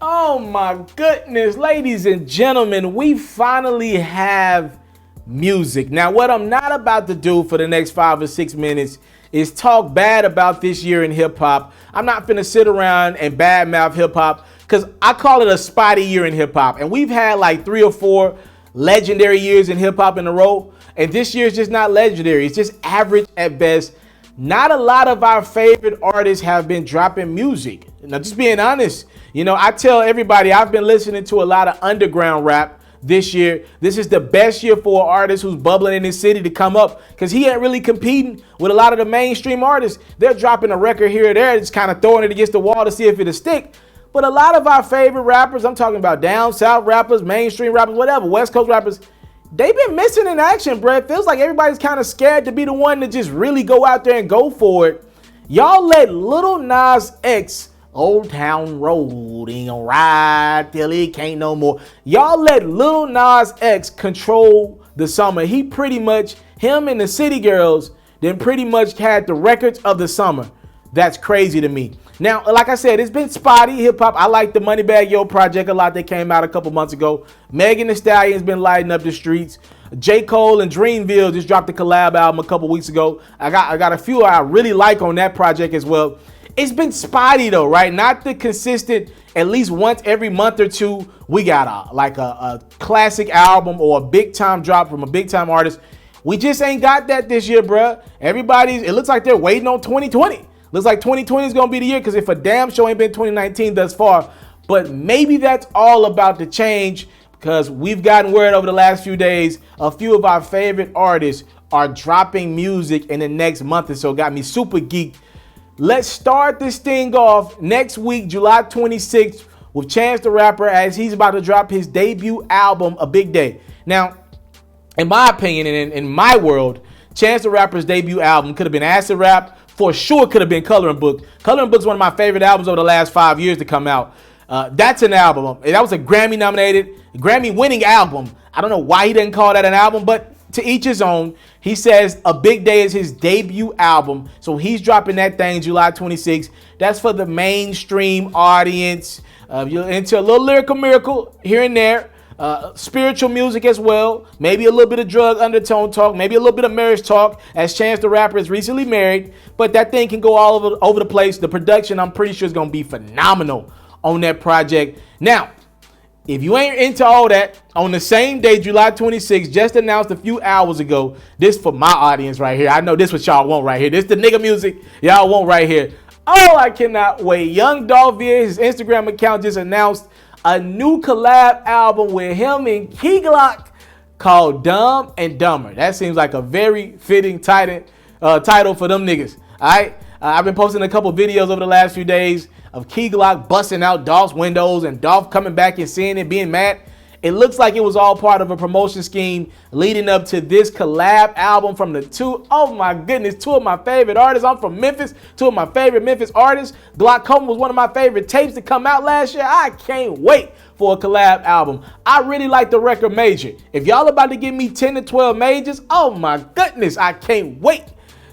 Oh my goodness, ladies and gentlemen, we finally have music. Now, what I'm not about to do for the next 5 or 6 minutes is talk bad about this year in hip hop. I'm not finna sit around and badmouth hip hop because I call it a spotty year in hip hop. And we've had like 3 or 4 legendary years in hip hop in a row. And this year is just not legendary. It's just average at best. Not a lot of our favorite artists have been dropping music. Now, just being honest, you know, I tell everybody I've been listening to a lot of underground rap this year. This is the best year for an artist who's bubbling in his city to come up because he ain't really competing with a lot of the mainstream artists. They're dropping a record here or there, just kind of throwing it against the wall to see if it'll stick. But a lot of our favorite rappers, I'm talking about down south rappers, mainstream rappers, whatever, West Coast rappers, they've been missing in action, bro. It feels like everybody's kind of scared to be the one to just really go out there and go for it. Y'all let Lil Nas X, Old Town Road, ain't gonna ride till it can't no more. Y'all let Lil Nas X control the summer. He pretty much, him and the City Girls, then pretty much had the records of the summer. That's crazy to me. Now, like I said, it's been spotty hip hop. I like the Moneybagg Yo project a lot that came out a couple months ago. Megan Thee Stallion's been lighting up the streets. J. Cole and Dreamville just dropped a collab album a couple weeks ago. I got a few I really like on that project as well. It's been spotty though, right? Not the consistent, at least once every month or two, we got a classic album or a big time drop from a big time artist. We just ain't got that this year, bruh. It looks like they're waiting on 2020. Looks like 2020 is going to be the year because if a damn show ain't been 2019 thus far. But maybe that's all about to change because we've gotten word over the last few days a few of our favorite artists are dropping music in the next month or so. Got me super geeked. Let's start this thing off next week, July 26th, with Chance the Rapper as he's about to drop his debut album, A Big Day. Now, in my opinion and in my world, Chance the Rapper's debut album could have been Acid Rap. For sure could have been Coloring Book. Coloring Book's one of my favorite albums over the last 5 years to come out. That's an album. That was a Grammy-nominated, Grammy-winning album. I don't know why he didn't call that an album, but to each his own. He says A Big Day is his debut album, so he's dropping that thing July 26th. That's for the mainstream audience. You're into a little lyrical miracle here and there. Spiritual music as well, maybe a little bit of drug undertone talk, maybe a little bit of marriage talk, as Chance the Rapper is recently married, but that thing can go all over the place. The production, I'm pretty sure, is going to be phenomenal on that project. Now, if you ain't into all that, on the same day, July 26th, just announced a few hours ago, this for my audience right here. I know this what y'all want right here. This the nigga music y'all want right here. Oh, I cannot wait. Young Dolph via his Instagram account just announced a new collab album with him and Keyglock called Dumb and Dumber. That seems like a very fitting title for them niggas. All right. I've been posting a couple videos over the last few days of Keyglock busting out Dolph's windows and Dolph coming back and seeing it, being mad. It looks like it was all part of a promotion scheme leading up to this collab album from the two, oh my goodness, two of my favorite artists. I'm from Memphis, two of my favorite Memphis artists. Glaucoma was one of my favorite tapes to come out last year. I can't wait for a collab album. I really like the record Major. If y'all about to give me 10 to 12 majors, oh my goodness, I can't wait.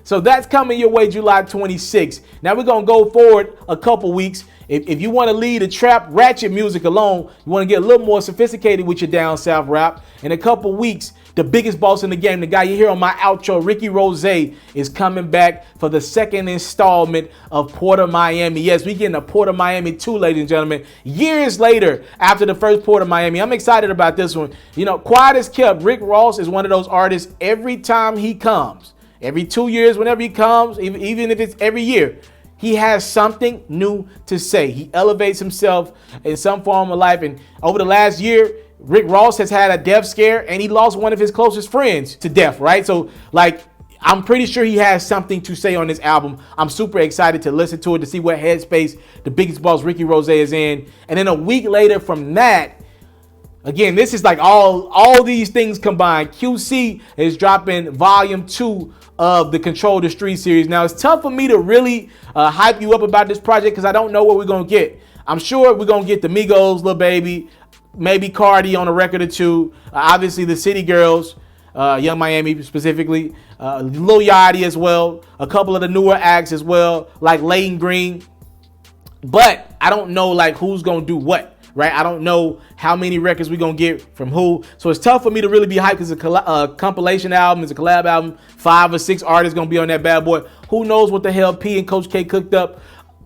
So that's coming your way July 26th. Now we're going to go forward a couple weeks. If you want to leave the trap ratchet music alone, you want to get a little more sophisticated with your down south rap. In a couple weeks, the biggest boss in the game, the guy you hear on my outro, Ricky Rozay, is coming back for the second installment of Port of Miami. Yes, we getting a Port of Miami 2, ladies and gentlemen. Years later, after the first Port of Miami, I'm excited about this one. You know, quiet as kept, Rick Ross is one of those artists every time he comes. Every 2 years, whenever he comes, even if it's every year, he has something new to say. He elevates himself in some form of life. And over the last year, Rick Ross has had a death scare and he lost one of his closest friends to death, right? So, like, I'm pretty sure he has something to say on this album. I'm super excited to listen to it, to see what headspace the biggest boss, Ricky Rozay, is in. And then a week later from that, again, this is like all these things combined. QC is dropping volume 2 of the Control the Street series. Now, it's tough for me to really hype you up about this project because I don't know what we're going to get. I'm sure we're going to get the Migos, Lil Baby, maybe Cardi on a record or two. Obviously, the City Girls, Young Miami specifically, Lil Yachty as well, a couple of the newer acts as well, like Layton Green. But I don't know like who's going to do what. right? I don't know how many records we're going to get from who. So it's tough for me to really be hyped because it's a compilation album. It's a collab album. 5 or 6 artists going to be on that bad boy. Who knows what the hell P and Coach K cooked up.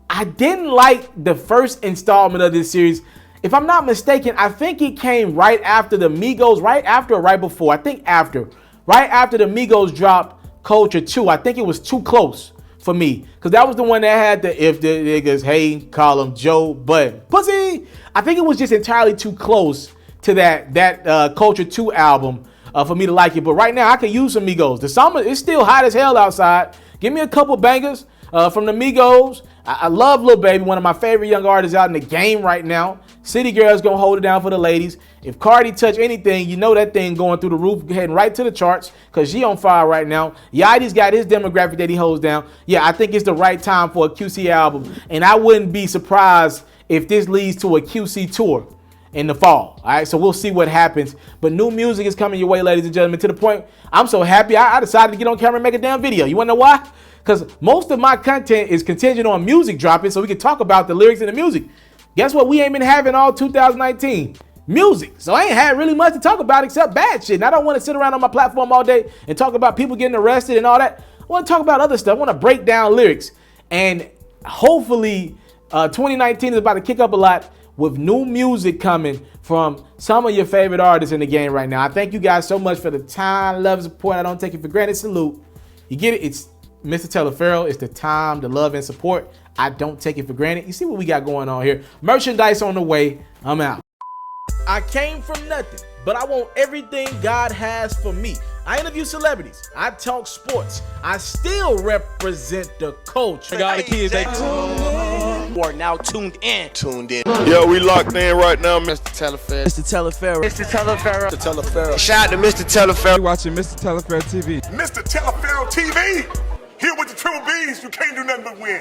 I didn't like the first installment of this series. If I'm not mistaken, I think it came right after the Migos, right after or right before. I think after. Right after the Migos dropped Culture 2. I think it was too close for me. Because that was the one that had the if the niggas, hey, call him Joe Budden. Pussy! I think it was just entirely too close to that Culture 2 album for me to like it. But right now, I can use some Migos. The summer is still hot as hell outside. Give me a couple bangers from the Migos. I love Lil Baby, one of my favorite young artists out in the game right now. City Girl's gonna hold it down for the ladies. If Cardi touch anything, you know that thing going through the roof, heading right to the charts, because she on fire right now. Yachty's got his demographic that he holds down. Yeah, I think it's the right time for a QC album, and I wouldn't be surprised if this leads to a QC tour in the fall. All right, so we'll see what happens. But new music is coming your way, ladies and gentlemen, to the point I'm so happy I decided to get on camera and make a damn video. You wanna know why? Because most of my content is contingent on music dropping so we can talk about the lyrics and the music. Guess what we ain't been having all 2019? Music. So I ain't had really much to talk about except bad shit. And I don't want to sit around on my platform all day and talk about people getting arrested and all that. I want to talk about other stuff. I want to break down lyrics. And hopefully 2019 is about to kick up a lot with new music coming from some of your favorite artists in the game right now. I thank you guys so much for the time, love, and support. I don't take it for granted. Salute. You get it? It's Mr. TALIAFERRO. It's the time, the love, and support. I don't take it for granted. You see what we got going on here. Merchandise on the way. I'm out. I came from nothing, but I want everything God has for me. I interview celebrities. I talk sports. I still represent the culture. I got the kids. They are now tuned in. Yeah, we locked in right now, Mr. TALIAFERRO. Mr. TALIAFERRO. Mr. TALIAFERRO. Mr. TALIAFERRO. Shout out to Mr. TALIAFERRO. You're watching Mr. TALIAFERRO TV. Mr. TALIAFERRO TV. Here with the triple B's, you can't do nothing but win.